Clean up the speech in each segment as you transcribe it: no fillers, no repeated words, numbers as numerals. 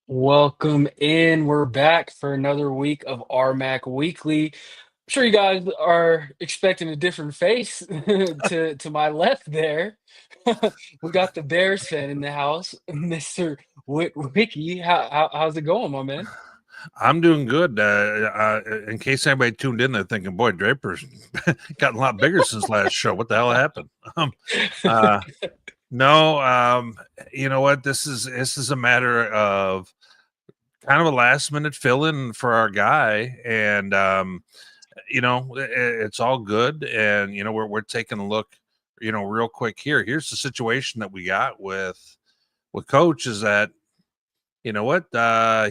Welcome in. We're back for another week of RMAC Weekly. I'm sure you guys are expecting a different face to my left there. We got the Bears fan in the house, Mr. Wiki. How's it going, my man? I'm doing good. In case anybody tuned in, they're thinking, "Boy, Draper's gotten a lot bigger since last show. What the hell happened?" Um, uh, no, you know what? This is a matter of kind of a last minute fill in for our guy, and it's all good. And we're taking a look, real quick here. Here's the situation that we got with Coach is that you know what?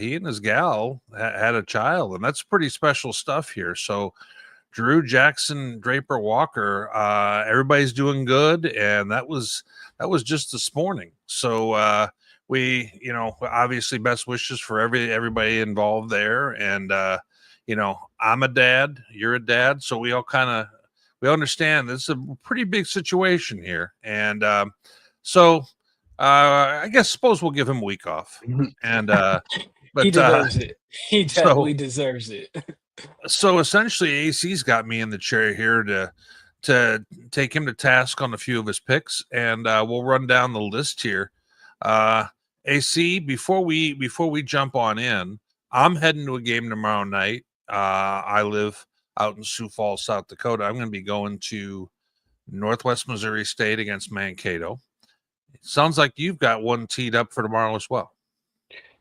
He and his gal had a child, and that's pretty special stuff here. So, Drew Jackson Draper Walker, everybody's doing good, and that was just this morning. So obviously best wishes for everybody involved there, and I'm a dad, you're a dad, so we understand this is a pretty big situation here, and so I guess suppose we'll give him a week off. And He but deserves it. He so definitely deserves it. so essentially AC's got me in the chair here to take him to task on a few of his picks, and we'll run down the list here. Uh AC, before we jump on in, I'm heading to a game tomorrow night. I live out in Sioux Falls, South Dakota. I'm going to be going to Northwest Missouri State against Mankato. It sounds like you've got one teed up for tomorrow as well.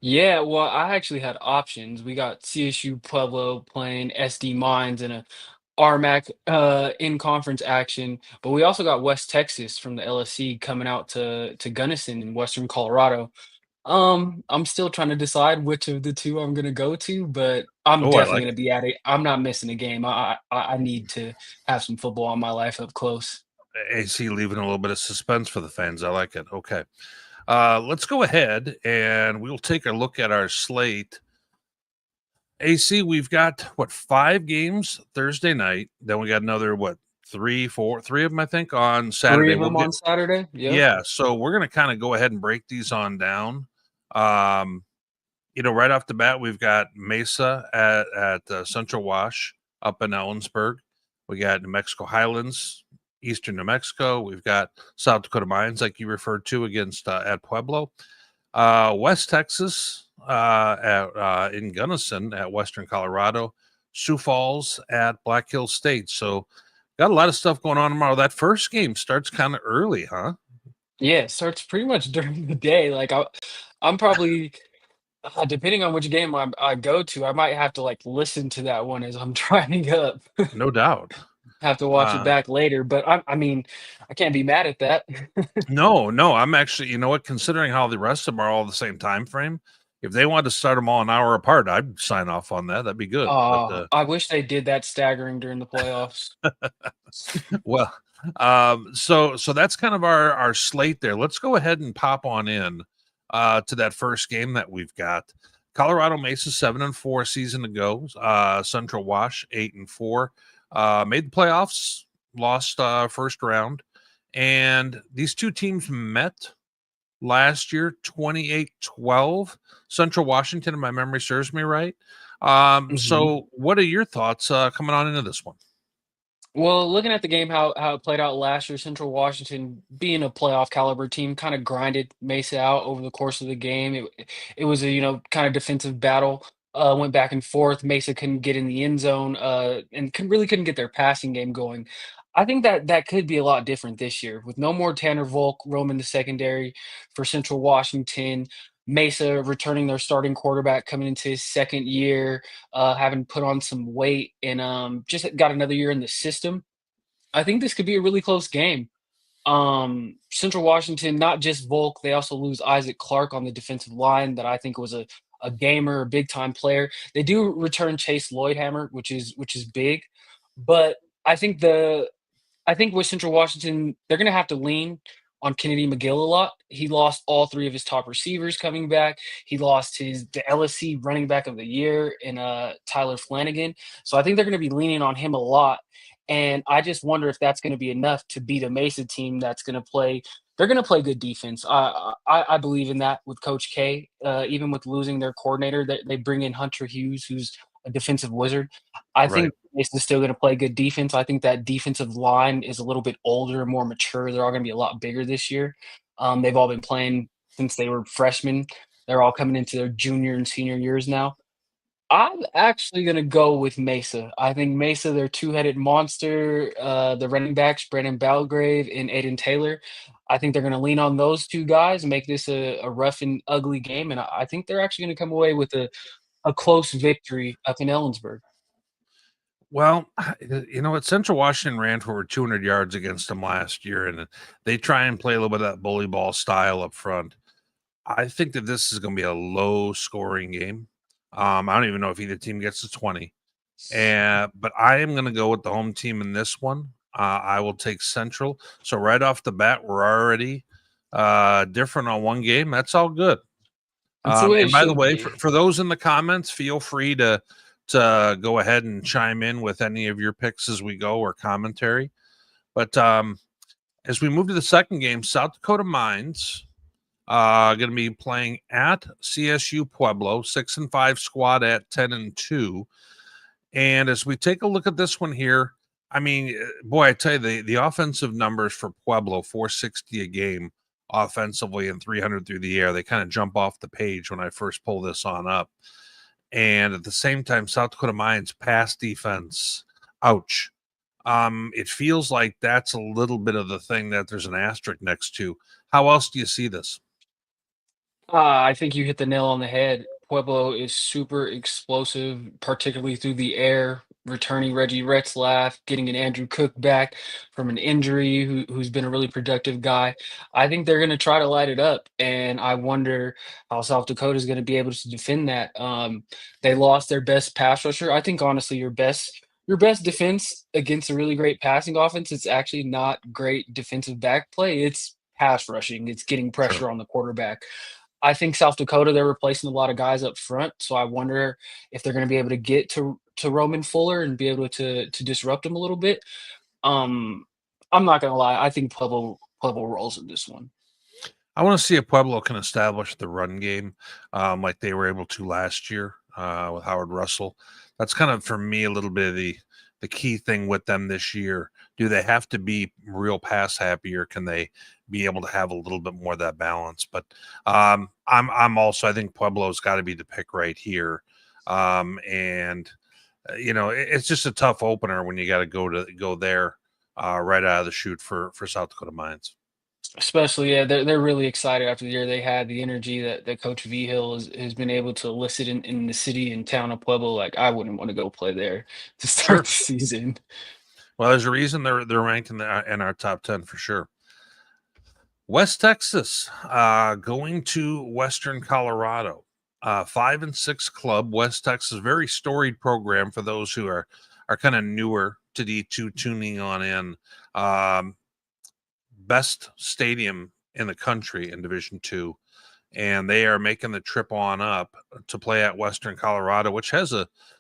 Yeah, well, I actually had options. We got CSU Pueblo playing SD Mines in a RMAC in conference action, but we also got West Texas from the LSC coming out to Gunnison in Western Colorado. I'm still trying to decide which of the two I'm gonna go to, but I'm Oh, I definitely like gonna it. be at it. I'm not missing a game. I need to have some football in my life up close. AC leaving a little bit of suspense for the fans. I like it. Okay. Let's go ahead and we'll take a look at our slate. AC, we've got what, 5 games Thursday night. Then we got another what, three of them, I think, on Three Saturday. of We'll them get on Saturday. Yep. Yeah, so we're gonna kind of go ahead and break these on down. Um, right off the bat, we've got Mesa at Central Wash up in Ellensburg. We got New Mexico Highlands, Eastern New Mexico. We've got South Dakota Mines, like you referred to, against at Pueblo. West Texas in Gunnison at Western Colorado. Sioux Falls at Black Hills State. So got a lot of stuff going on tomorrow. That first game starts kind of early, huh? Yeah, it starts pretty much during the day. I'm probably depending on which game I go to, I might have to like listen to that one as I'm driving up. No doubt. Have to watch it Uh, back later, but I mean, I can't be mad at that. no, no, I'm actually, you know what, considering how the rest of them are all the same time frame, if they wanted to start them all an hour apart, I'd sign off on that. That'd be good. But I wish they did that staggering during the playoffs. well, so that's kind of our slate there. Let's go ahead and pop on in to that first game that we've got. Colorado Mesa 7-4 season ago. Central Wash 8-4. Made the playoffs, lost first round, and these two teams met last year 28-12. Central Washington, if my memory serves me right. Mhm. So what are your thoughts coming on into this one? Well, looking at the game, how it played out last year, Central Washington being a playoff caliber team, kind of grinded Mesa out over the course of the game. It was a kind of defensive battle. Went back and forth. Mesa couldn't get in the end zone, and couldn't get their passing game going. I think that could be a lot different this year with no more Tanner Volk roaming the secondary for Central Washington. Mesa returning their starting quarterback coming into his second year, having put on some weight and just got another year in the system. I think this could be a really close game. Central Washington, not just Volk, they also lose Isaac Clark on the defensive line that I think was a gamer, a big time player. They do return Chase Lloydhammer, which is big, but I think the I think with Central Washington, they're going to have to lean on Kennedy McGill a lot. He lost all three of his top receivers coming back. He lost the LSC running back of the year in Tyler Flanagan. So I think they're going to be leaning on him a lot. And I just wonder if that's going to be enough to beat a Mesa team that's going to play They're gonna play good defense. I believe in that with Coach K. Even with losing their coordinator, they bring in Hunter Hughes, who's a defensive wizard. I Right. think Mason's still gonna play good defense. I think that defensive line is a little bit older, more mature. They're all gonna be a lot bigger this year. They've all been playing since they were freshmen. They're all coming into their junior and senior years now. I'm actually gonna go with Mesa. I think Mesa, their two-headed monster, the running backs, Brandon Belgrave and Aiden Taylor. I think they're gonna lean on those 2 guys and make this a rough and ugly game, and I think they're actually gonna come away with a close victory up in Ellensburg. Well, you know what? Central Washington ran for over 200 yards against them last year, and they try and play a little bit of that bully ball style up front. I think that this is going to be a low scoring game. I don't even know if either team gets to 20. But I am going to go with the home team in this one. I will take Central. So right off the bat, we're already different on one game. That's all good. That's the way it And by the should way, be. for those in the comments, feel free to go ahead and chime in with any of your picks as we go or commentary. But as we move to the second game, South Dakota Mines going to be playing at CSU Pueblo, 6-5 squad at 10-2. And as we take a look at this one here, I mean, boy, I tell you, the offensive numbers for Pueblo, 460 a game offensively and 300 through the air, they kind of jump off the page when I first pull this on up. And at the same time, South Dakota Mines pass defense, ouch. It feels like that's a little bit of the thing that there's an asterisk next to. How else do you see this? I think you hit the nail on the head. Pueblo is super explosive, particularly through the air, returning Reggie Retzlaff, getting an Andrew Cook back from an injury, who's been a really productive guy. I think they're going to try to light it up, and I wonder how South Dakota is going to be able to defend that. They lost their best pass rusher. I think honestly, your best defense against a really great passing offense, it's actually not great defensive back play. It's pass rushing. It's getting Sure. pressure on the quarterback. I think South Dakota, they're replacing a lot of guys up front, so I wonder if they're gonna be able to get to Roman Fuller and be able to disrupt him a little bit. Um, I'm not gonna lie, I think Pueblo rolls in this one. I want to see if Pueblo can establish the run game like they were able to last year with Howard Russell. That's kind of for me a little bit of the key thing with them this year. Do they have to be real pass happy, or can they be able to have a little bit more of that balance? But I'm also, I think Pueblo's got to be the pick right here, and you know it's just a tough opener when you got to go there right out of the chute for South Dakota Mines. Especially, yeah, they're really excited after the year they had, the energy that Coach V Hill has been able to elicit in the city and town of Pueblo. Like, I wouldn't wanna go play there to start Sure. the season. Well, there's a reason they're ranked in our top 10 for sure. West Texas, going to Western Colorado. 5-6 club. West Texas, very storied program for those who are kind of newer to D2 tuning on in. Best stadium in the country in Division Two, and they are making the trip on up to play at Western Colorado, which has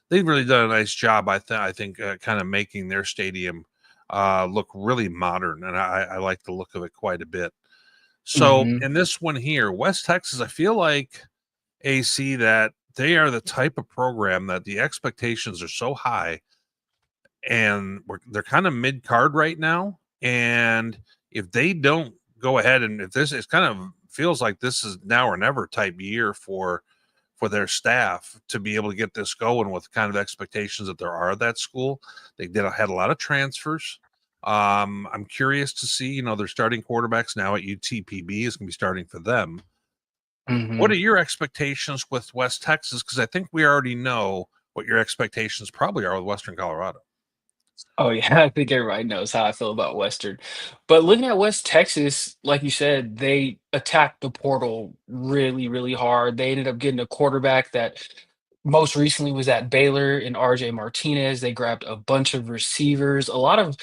they've really done a nice job. I think kind of making their stadium look really modern, and I like the look of it quite a bit. So Mhm. in this one here, West Texas, I feel like AC that they are the type of program that the expectations are so high, and they're kind of mid card right now. And if they don't go ahead, and if this is kind of feels like this is now or never type year for their staff to be able to get this going with kind of expectations that there are at that school. They had a lot of transfers. I'm curious to see, their starting quarterbacks now at UTPB is going to be starting for them. What are Mhm. your expectations with West Texas? Because I think we already know what your expectations probably are with Western Colorado. Oh, yeah, I think everybody knows how I feel about Western. But looking at West Texas, like you said, they attacked the portal really, really hard. They ended up getting a quarterback that most recently was at Baylor in RJ Martinez. They grabbed a bunch of receivers, a lot of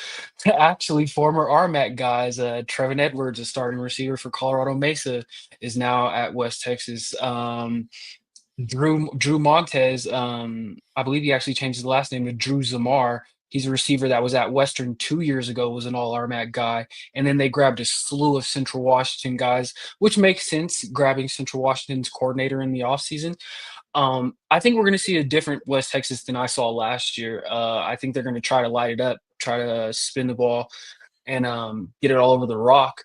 actually former RMAC guys. Trevin Edwards, a starting receiver for Colorado Mesa, is now at West Texas. Drew Montez, I believe he actually changed his last name to Drew Zamar. He's a receiver that was at Western 2 years ago, was an all RMAC guy. And then they grabbed a slew of Central Washington guys, which makes sense grabbing Central Washington's coordinator in the offseason. I think we're going to see a different West Texas than I saw last year. I think they're going to try to light it up, try to spin the ball, and get it all over the rock.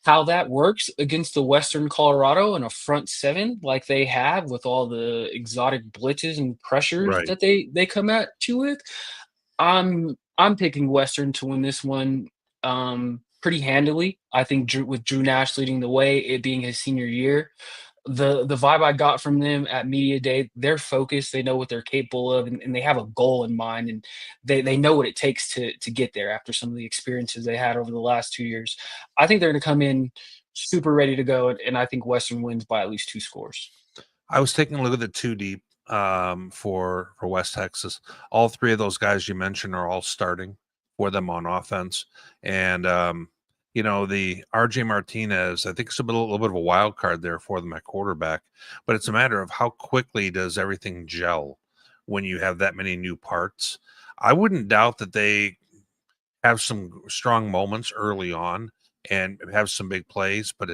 How that works against the Western Colorado and a front seven like they have with all the exotic blitzes and pressures Right. that they come at you with, I'm picking Western to win this one pretty handily. I think with Drew Nash leading the way, it being his senior year, the vibe I got from them at media day, they're focused, they know what they're capable of, and they have a goal in mind, and they know what it takes to get there after some of the experiences they had over the last 2 years. I think they're going to come in super ready to go, and I think Western wins by at least 2 scores. I was taking a look at the two deep for West Texas. All three of those guys you mentioned are all starting for them on offense, and the RJ Martinez, I think it's little bit of a wild card there for them at quarterback, but it's a matter of how quickly does everything gel when you have that many new parts. I wouldn't doubt that they have some strong moments early on and have some big plays, but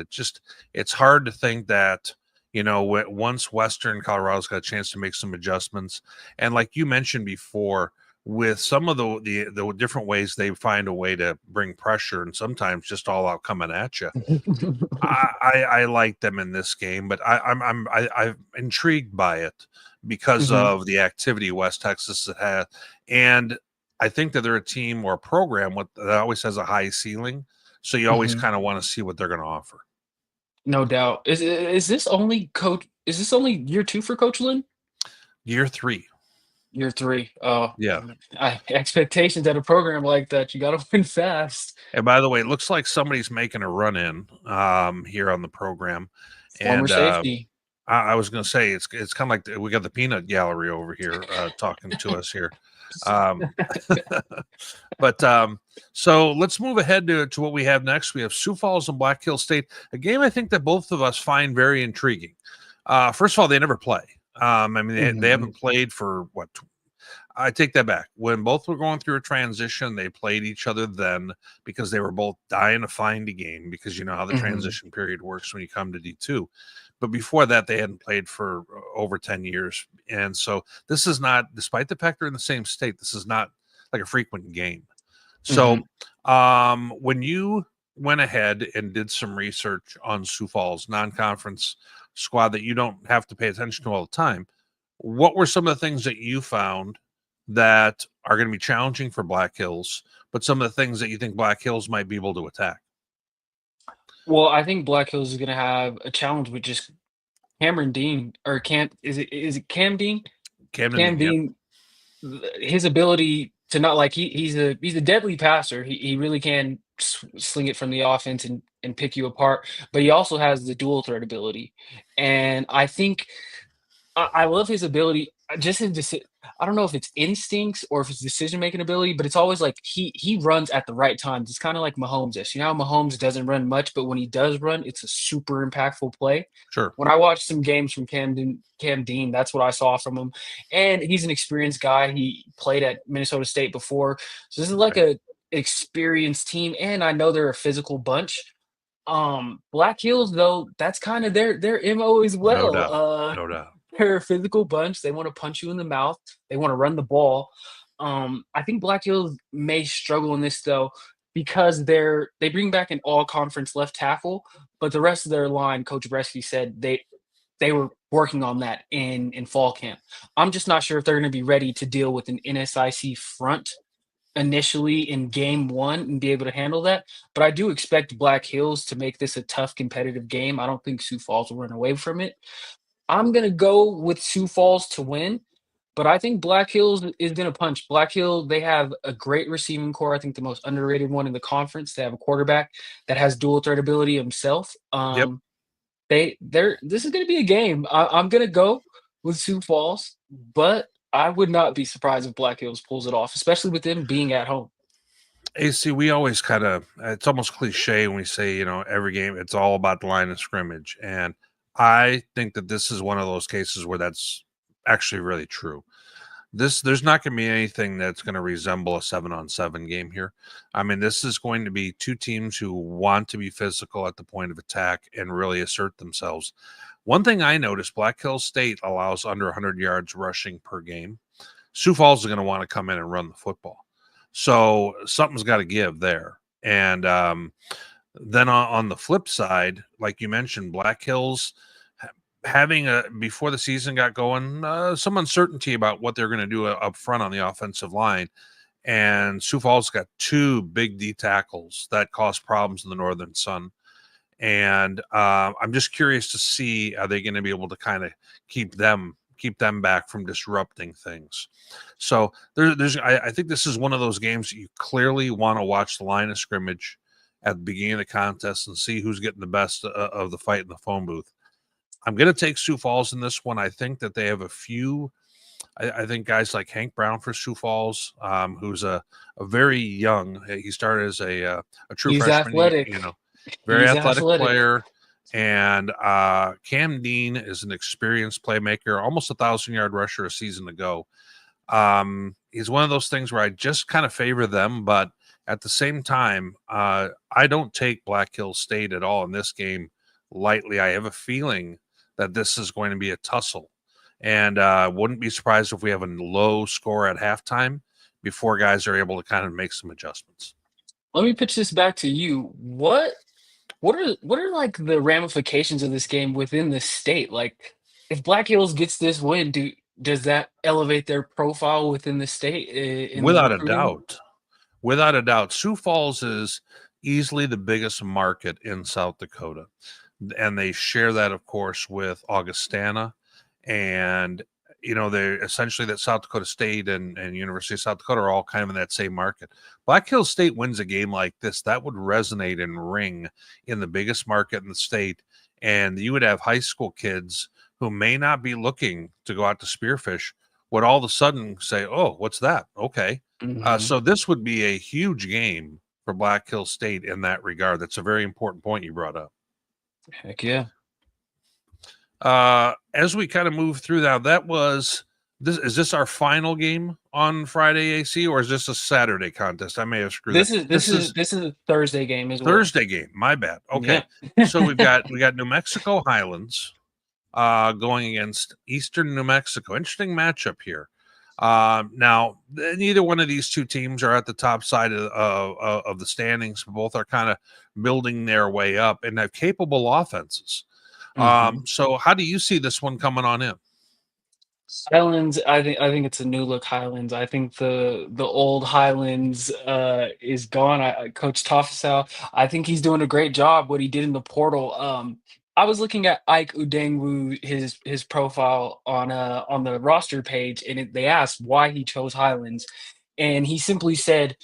it's hard to think that once Western Colorado's got a chance to make some adjustments, and like you mentioned before, with some of the different ways they find a way to bring pressure, and sometimes just all out coming at you. I like them in this game, but I'm intrigued by it because Mhm, of the activity West Texas has had, and I think that they're a team or a program that always has a high ceiling, so you always mhm. kind of want to see what they're going to offer. No doubt. Is this only coach? Is this only year two for Coach Lynn? Year three, Year three. Oh, yeah. expectations at a program like that, you got to win fast. And by the way, it looks like somebody's making a run in here on the program, Former and safety. I was going to say it's kind of like we got the peanut gallery over here talking to us here. Um, but so let's move ahead to what we have next. We have Sioux Falls and Black Hill State, a game I think that both of us find very intriguing. First of all, they never play. I mean, they Mhm, haven't played for what? I take that back. When both were going through a transition, they played each other then because they were both dying to find a game because you know how the mhm, transition period works when you come to D2. But before that, they hadn't played for over 10 years. And so this is not, despite the fact they're in the same state, this is not like a frequent game. So mhm. when you went ahead and did some research on Sioux Falls non-conference squad that you don't have to pay attention to all the time, what were some of the things that you found that are going to be challenging for Black Hills, but some of the things that you think Black Hills might be able to attack? Well, I think Black Hills is gonna have a challenge with just Cameron Dean or Cam is it Cam Dean? Camden Cam Dean, yep. Dean, his ability to not like he's a deadly passer. He really can sling it from the offense and pick you apart, but he also has the dual threat ability. And I think I love his ability, just I don't know if it's instincts or if it's decision-making ability, but it's always like he runs at the right times. It's kinda like Mahomes is. You know how Mahomes doesn't run much, but when he does run, it's a super impactful play? Sure. When I watched some games from Cam Dean, that's what I saw from him, and he's an experienced guy. He played at Minnesota State before, so this is like Right. a experienced team, and I know they're a physical bunch. Black Hills, though, that's kinda their MO as No well. doubt. No doubt. They're a physical bunch. They wanna punch you in the mouth. They wanna run the ball. I think Black Hills may struggle in this though because they bring back an all conference left tackle, but the rest of their line, Coach Bresky said they were working on that in fall camp. I'm just not sure if they're gonna be ready to deal with an NSIC front initially in game one and be able to handle that. But I do expect Black Hills to make this a tough competitive game. I don't think Sioux Falls will run away from it. I'm gonna go with Sioux Falls to win, but I think Black Hills is gonna punch. Black Hill, they have a great receiving core. I think the most underrated one in the conference. They have a quarterback that has dual threat ability himself. Yep. They're this is gonna be a game. I'm gonna go with Sioux Falls, but I would not be surprised if Black Hills pulls it off, especially with them being at home. AC, we always kind of, it's almost cliche when we say, every game, it's all about the line of scrimmage. And I think that this is one of those cases where that's actually really true. There's not going to be anything that's going to resemble a 7-on-7 game here. I mean, this is going to be two teams who want to be physical at the point of attack and really assert themselves. One thing I noticed, Black Hills State allows under 100 yards rushing per game. Sioux Falls is going to want to come in and run the football. So something's got to give there. And then on the flip side, like you mentioned, Black Hills having before the season got going, some uncertainty about what they're going to do up front on the offensive line. And Sioux Falls got two big D tackles that caused problems in the Northern Sun. And I'm just curious to see, are they going to be able to kind of keep them back from disrupting things. So I think this is one of those games that you clearly want to watch the line of scrimmage at the beginning of the contest and see who's getting the best of the fight in the phone booth. I'm going to take Sioux Falls in this one. I think that they have a few. I think guys like Hank Brown for Sioux Falls, who's a very young. He started as a true He's freshman. athletic. Very He's athletic athletic. player. And Cam Dean is an experienced playmaker, almost 1,000-yard rusher a season ago. He's one of those things where I just kind of favor them, but at the same time, I don't take Black Hills State at all in this game lightly. I have a feeling that this is going to be a tussle, and wouldn't be surprised if we have a low score at halftime before guys are able to kind of make some adjustments. Let me pitch this back to you. What are like the ramifications of this game within the state? Like, if Black Hills gets this win, does that elevate their profile within the state in the Without a recruiting? doubt. Without a doubt, Sioux Falls is easily the biggest market in South Dakota. And they share that, of course, with Augustana. And, they're essentially that South Dakota State and University of South Dakota are all kind of in that same market. Black Hills State wins a game like this, that would resonate and ring in the biggest market in the state. And you would have high school kids who may not be looking to go out to spearfish would all of a sudden say, oh, what's that? Okay. Hmm. So this would be a huge game for Black Hills State in that regard. That's a very important point you brought up. Heck yeah. As we kind of move through that was this. Is this our final game on Friday, AC, or is this a Saturday contest? I may have screwed that. This is this This is is this is a Thursday game as well. Thursday game. My bad. Okay, Yeah. so we got New Mexico Highlands going against Eastern New Mexico. Interesting matchup here. Now, neither one of these two teams are at the top side of the standings. Both are kind of building their way up and have capable offenses. Hmm. So, how do you see this one coming on in? Highlands, I think it's a new look Highlands. I think the old Highlands is gone. Coach Tofsell, I think he's doing a great job what he did in the portal. I was looking at Ike Udengwu, his profile on the roster page, and they asked why he chose Highlands, and he simply said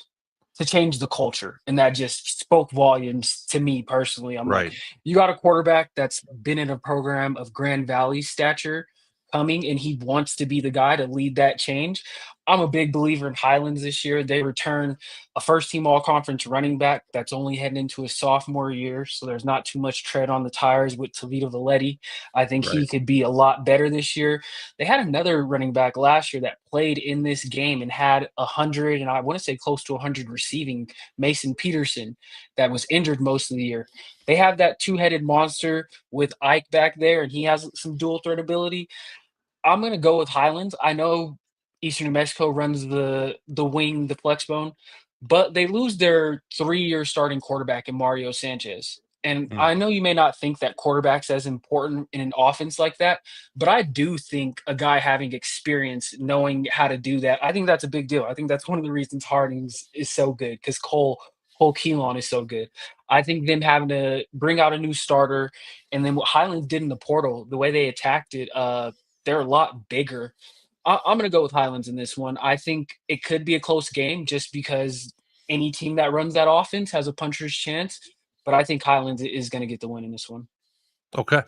to change the culture. And that just spoke volumes to me personally. I'm like, Right, you got a quarterback that's been in a program of Grand Valley stature coming, and he wants to be the guy to lead that change. I'm a big believer in Highlands this year. They return a first team all conference running back that's only heading into his sophomore year. So there's not too much tread on the tires with Toledo Valetti. I think he right, could be a lot better this year. They had another running back last year that played in this game and had 100, and I want to say close to 100 receiving, Mason Peterson, that was injured most of the year. They have that two-headed monster with Ike back there, and he has some dual threat ability. I'm gonna go with Highlands. I know Eastern New Mexico runs the wing, the flex bone, but they lose their 3-year starting quarterback in Mario Sanchez. And mm, I know you may not think that quarterback's as important in an offense like that, but I do think a guy having experience, knowing how to do that, I think that's a big deal. I think that's one of the reasons Harding's is so good because Cole Keelan is so good. I think them having to bring out a new starter, and then what Highlands did in the portal, the way they attacked it, they're a lot bigger. I'm going to go with Highlands in this one. I think it could be a close game just because any team that runs that offense has a puncher's chance. But I think Highlands is going to get the win in this one. okay.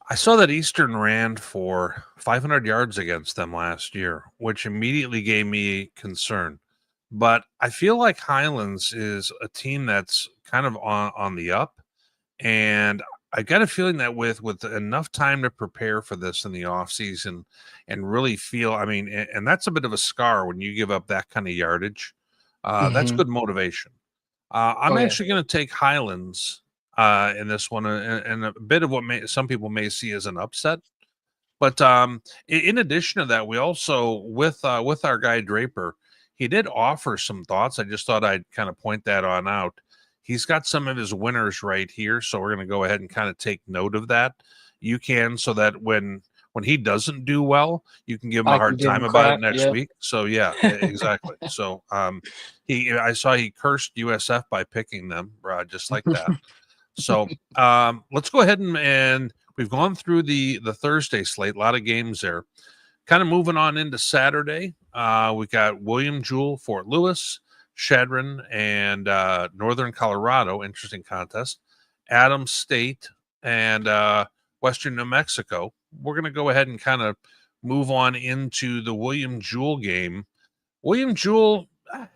I saw that Eastern ran for 500 yards against them last year, which immediately gave me concern. But I feel like Highlands is a team that's kind of on the up, and I got a feeling that with enough time to prepare for this in the off season and really feel, I mean, and that's a bit of a scar when you give up that kind of yardage. That's Hmm. good motivation. Oh I'm yeah. actually going to take Highlands in this one, and a bit of what some people may see as an upset. But in addition to that, we also with our guy Draper, he did offer some thoughts. I just thought I'd kind of point that on out. He's got some of his winners right here, so we're going to go ahead and kind of take note of that. You can, so that when he doesn't do well, you can give him a I can hard give time him about it crap. next Yep. week. So yeah, exactly. So he I saw he cursed USF by picking them, just like that. So let's go ahead and we've gone through the Thursday slate, a lot of games there. Kind of moving on into Saturday, we got William Jewell, Fort Lewis, Shadron, and Northern Colorado. Interesting contest. Adams State and Western New Mexico. We're going to go ahead and kind of move on into the William Jewell game. William Jewell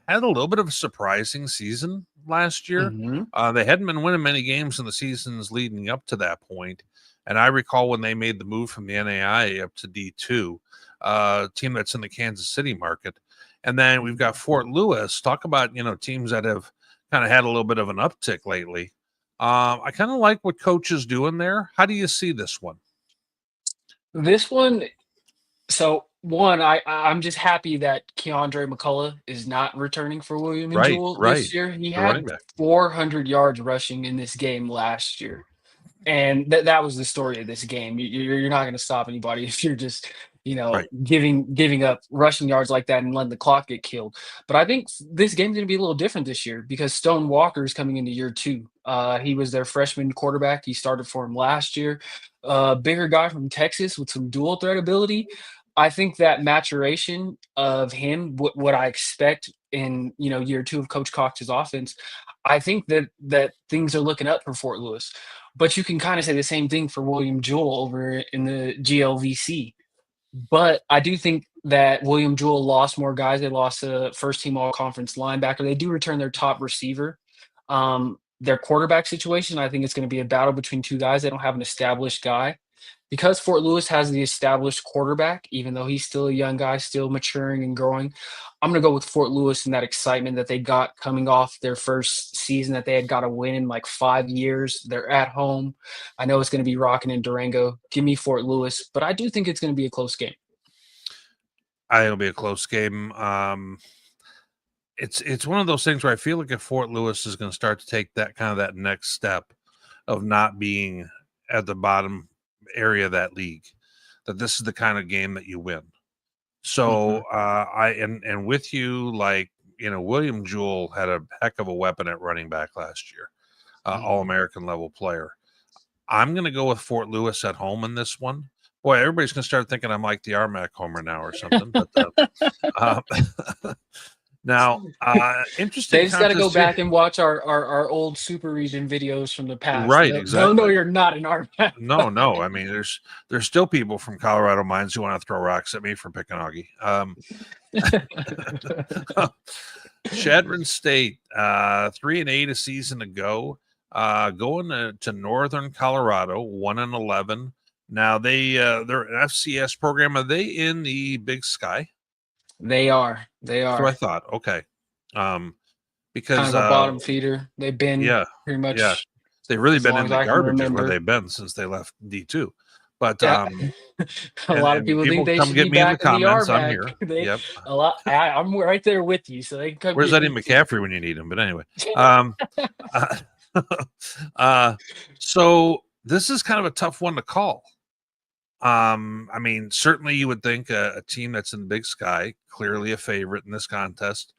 had a little bit of a surprising season last year. Hmm. They hadn't been winning many games in the seasons leading up to that point. And I recall when they made the move from the NAIA up to D2, team that's in the Kansas City market. And then we've got Fort Lewis. Talk about, teams that have kind of had a little bit of an uptick lately. I kind of like what Coach is doing there. How do you see this one? This one. So one, I'm just happy that Keandre McCullough is not returning for William and Right, Jewel right. this year. He The running had back. 400 yards rushing in this game last year. And that was the story of this game. You're not going to stop anybody if you're just, Right. giving up rushing yards like that and letting the clock get killed. But I think this game's going to be a little different this year because Stone Walker is coming into year two. He was their freshman quarterback. He started for him last year. Bigger guy from Texas with some dual threat ability. I think that maturation of him, what I expect in year two of Coach Cox's offense, I think that things are looking up for Fort Lewis. But you can kind of say the same thing for William Jewell over in the GLVC. But I do think that William Jewell lost more guys. They lost a first team all conference linebacker. They do return their top receiver. Their quarterback situation, I think it's going to be a battle between two guys. They don't have an established guy. Because Fort Lewis has the established quarterback, even though he's still a young guy, still maturing and growing, I'm going to go with Fort Lewis and that excitement that they got coming off their first season that they had got a win in like 5 years. They're at home. I know it's going to be rocking in Durango. Give me Fort Lewis, but I do think it's going to be a close game. I think it'll be a close game. It's one of those things where I feel like if Fort Lewis is going to start to take that next step of not being at the bottom area of that league, that this is the kind of game that you win. So Mhm. and with you, like William Jewell had a heck of a weapon at running back last year, All Mhm. American level player. I'm going to go with Fort Lewis at home in this one. Boy, everybody's going to start thinking I'm like the RMAC homer now or something. But uh, now, They interesting just got to go contest here. back and watch our old Super Region videos from the past. Right, They'll know exactly. you're not an RMAC. No, no. I mean, there's still people from Colorado mines who want to throw rocks at me for picking Augie. Shadron State, 3-8 a season ago, going to Northern Colorado, 1-11. Now they're an FCS program. Are they in the Big Sky? They are. They So I are. thought, okay, um, Kind because of a bottom feeder. They've been yeah, pretty yeah, much they've really as been long in as the I can garbage is where remember. they've been since they left D2. But Yeah. A and lot of and people think people they come should get be me in the back in the comments. I'm RMAC. here. They Yep. a lot. I'm right there with you, so they can come Where's get Eddie me too. McCaffrey when you need him? But anyway, um, uh, uh, so this is kind of a tough one to call. I mean, certainly you would think a team that's in the Big Sky, clearly a favorite in this contest.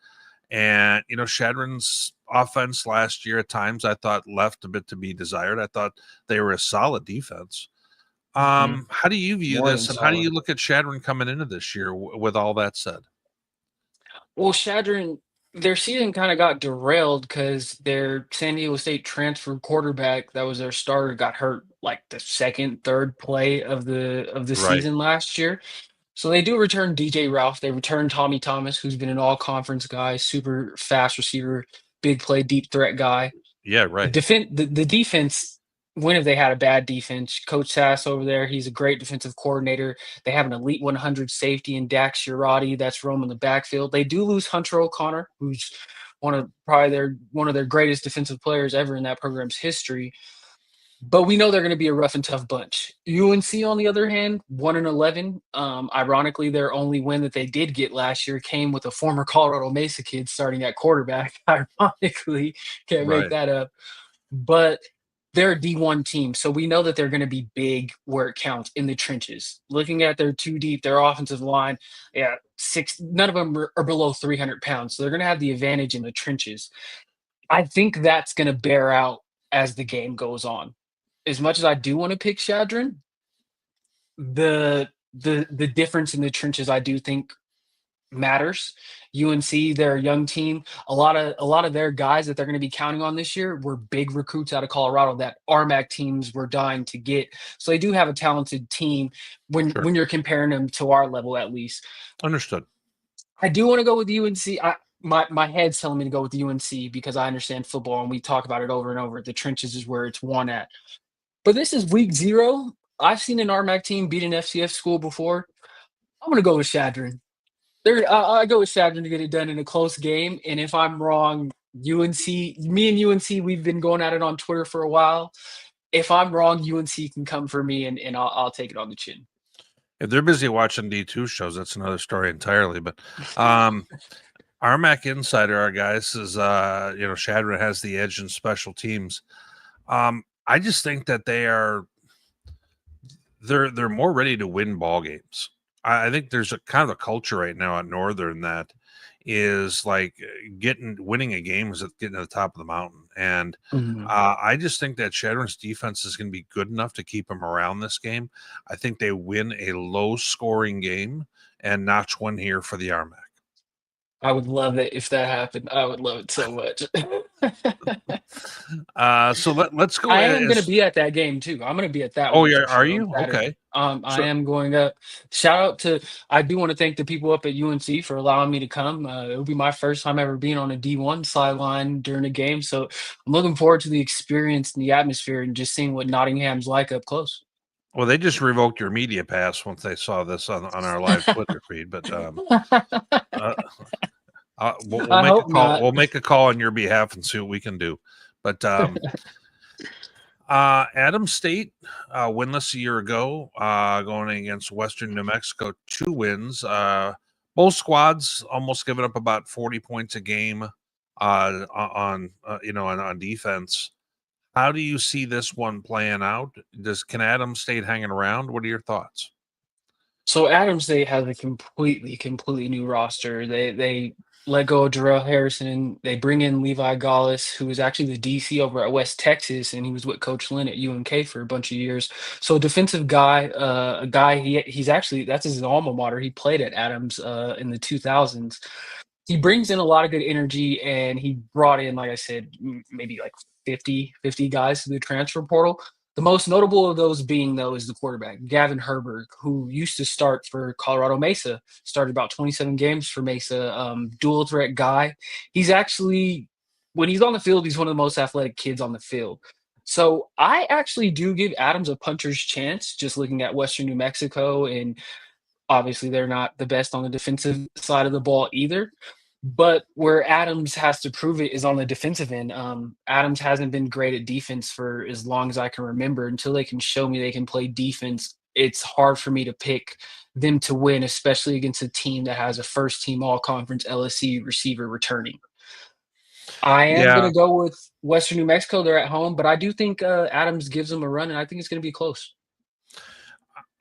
And, Shadron's offense last year at times I thought left a bit to be desired. I thought they were a solid defense. Mhm. How do you view More than this and how do you solid. look at Shadron coming into this year with all that said? Well, Shadron, their season kind of got derailed because their San Diego State transfer quarterback that was their starter got hurt like the second, third play of the Right. season last year. So they do return DJ Ralph. They return Tommy Thomas, who's been an all conference guy, super fast receiver, big play, deep threat guy. Yeah, The right. defense, the defense. when have they had a bad defense? Coach Sass over there, he's a great defensive coordinator. They have an elite 100 safety in Dax Girardi that's roaming the backfield. They do lose Hunter O'Connor, who's one of their greatest defensive players ever in that program's history. But we know they're going to be a rough and tough bunch. UNC, on the other hand, 1-11. Ironically, their only win that they did get last year came with a former Colorado Mesa kid starting at quarterback. Ironically, can't make Right. that up. But they're a D1 team, so we know that they're going to be big where it counts in the trenches. Looking at their two deep, their offensive line, yeah, six. None of them are below 300 pounds, so they're going to have the advantage in the trenches. I think that's going to bear out as the game goes on. As much as I do want to pick Shadron, the difference in the trenches I do think matters. UNC, they're a young team. A lot of their guys that they're going to be counting on this year were big recruits out of Colorado that RMAC teams were dying to get. So they do have a talented team Sure. when you're comparing them to our level at least. Understood. I do want to go with UNC. My head's telling me to go with UNC because I understand football and we talk about it over and over. The trenches is where it's won at. But this is week 0. I've seen an RMAC team beat an FCS school before. I'm gonna go with Shadron. I go with Shadron to get it done in a close game, and if I'm wrong, me and UNC, we've been going at it on Twitter for a while. If I'm wrong, UNC can come for me, and I'll take it on the chin. If they're busy watching D2 shows, that's another story entirely. But RMAC Insider, our guys, is Shadron has the edge in special teams. I just think that they're more ready to win ball games. I think there's a kind of a culture right now at Northern that is like winning a game is getting to the top of the mountain. And Mhm. I just think that Shadron's defense is going to be good enough to keep them around this game. I think they win a low scoring game and notch one here for the RMAC. I would love it if that happened. I would love it so much. So let's go I am gonna as be at that game too. I'm gonna be at that oh one yeah, for are sure on you? Saturday. Okay. I So am going up. Shout out to I do want to thank the people up at UNC for allowing me to come. It'll be my first time ever being on a D1 sideline during a game, so I'm looking forward to the experience and the atmosphere and just seeing what Nottingham's like up close. well, they just revoked your media pass once they saw this on our live Twitter feed, but uh, we'll I make a hope call. not. We'll make a call on your behalf and see what we can do. But Adams State winless a year ago, going against Western New Mexico, 2 wins. Both squads almost giving up about 40 points a game on defense. How do you see this one playing out? Can Adams State hanging around? What are your thoughts? So Adams State has a completely new roster. They let go of Jarrell Harrison and they bring in Levi Gallus, who was actually the DC over at West Texas, and he was with Coach Lynn at UNK for a bunch of years. So a defensive guy, a guy he's actually that's his alma mater. He played at Adams in the 2000s. He brings in a lot of good energy, and he brought in, like I said, maybe like 50 guys to the transfer portal. The most notable of those being, though, is the quarterback, Gavin Herberg, who used to start for Colorado Mesa, started about 27 games for Mesa, dual threat guy. He's actually, when he's on the field, he's one of the most athletic kids on the field. So I actually do give Adams a puncher's chance, just looking at Western New Mexico. And obviously, they're not the best on the defensive side of the ball either. But where Adams has to prove it is on the defensive end. Adams hasn't been great at defense for as long as I can remember. Until they can show me they can play defense, it's hard for me to pick them to win, especially against a team that has a first team all conference LSC receiver returning. I am going Yeah, to go with Western New Mexico. They're at home, but I do think Adams gives them a run, and I think it's going to be close.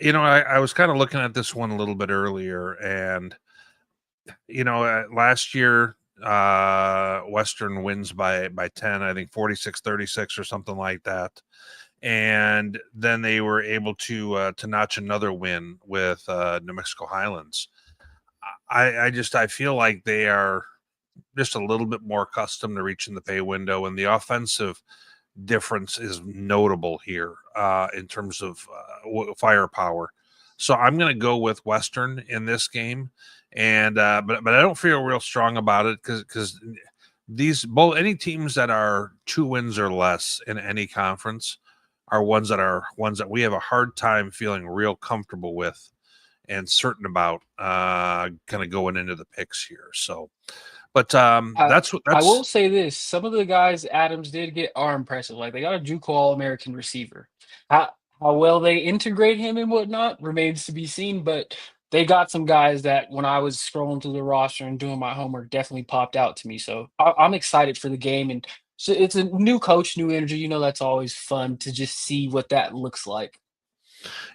I was kind of looking at this one a little bit earlier, and last year Western wins by 10, I think 46-36 or something like that. And then they were able to notch another win with New Mexico Highlands. I feel like they are just a little bit more accustomed to reaching the pay window, and the offensive difference is notable here in terms of firepower. So I'm going to go with Western in this game, and but I don't feel real strong about it because any teams that are 2 wins or less in any conference are ones that we have a hard time feeling real comfortable with and certain about kind of going into the picks here. So, but I that's what I will that's say this: some of the guys Adams did get are impressive. Like they got a JUCO All-American receiver. How how well they integrate him and whatnot remains to be seen. But they got some guys that when I was scrolling through the roster and doing my homework definitely popped out to me. So I'm excited for the game, and so it's a new coach, new energy. You know that's always fun to just see what that looks like.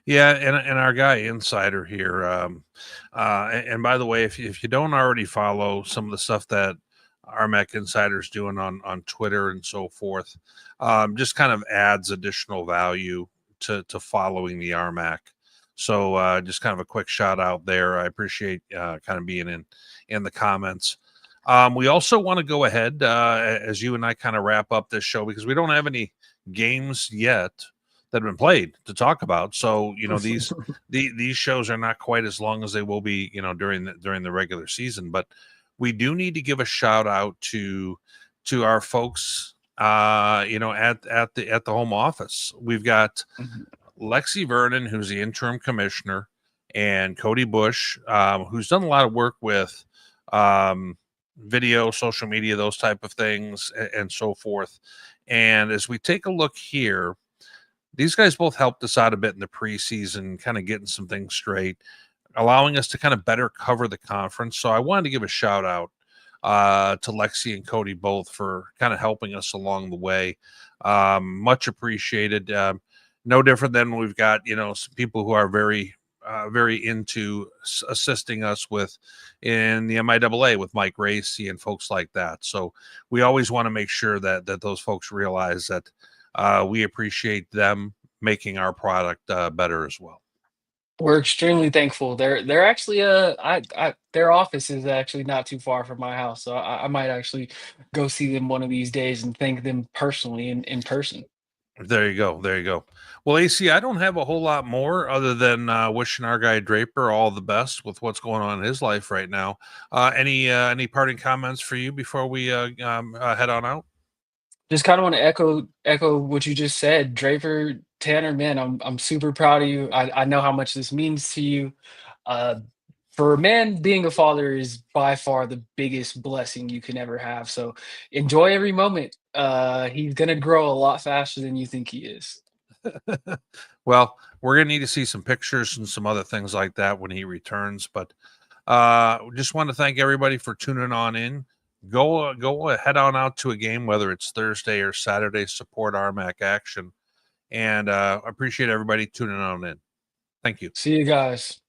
yeah, and our guy Insider here. And by the way, if you don't already follow some of the stuff that RMAC Insider's doing on Twitter and so forth, just kind of adds additional value to following the RMAC. So just kind of a quick shout out there. I appreciate kind of being in the comments. We also want to go ahead as you and I kind of wrap up this show because we don't have any games yet that have been played to talk about. So these shows are not quite as long as they will be, during the regular season. But we do need to give a shout out to our folks, at the home office. We've got Lexi Vernon, who's the interim commissioner, and Cody Bush, who's done a lot of work with video, social media, those type of things, and so forth. And as we take a look here, these guys both helped us out a bit in the preseason, kind of getting some things straight, allowing us to kind of better cover the conference. So I wanted to give a shout out to Lexi and Cody both for kind of helping us along the way. Much appreciated. No different than we've got, some people who are very into assisting us with in the MIAA with Mike Racy and folks like that. So we always want to make sure that those folks realize that we appreciate them making our product better as well. We're extremely thankful. They're actually I their office is actually not too far from my house, so I might actually go see them one of these days and thank them personally in person. There you go. There you go. Well, AC, I don't have a whole lot more other than wishing our guy Draper all the best with what's going on in his life right now. Any parting comments for you before we head on out? Just kind of want to echo what you just said, Draper Tanner. Man, I'm super proud of you. I know how much this means to you. Uh, for a man, being a father is by far the biggest blessing you can ever have. So enjoy every moment. He's gonna grow a lot faster than you think he is. Well, we're gonna need to see some pictures and some other things like that when he returns. But just want to thank everybody for tuning on in. Go head on out to a game, whether it's Thursday or Saturday. Support RMAC action, and appreciate everybody tuning on in. Thank you. See you guys.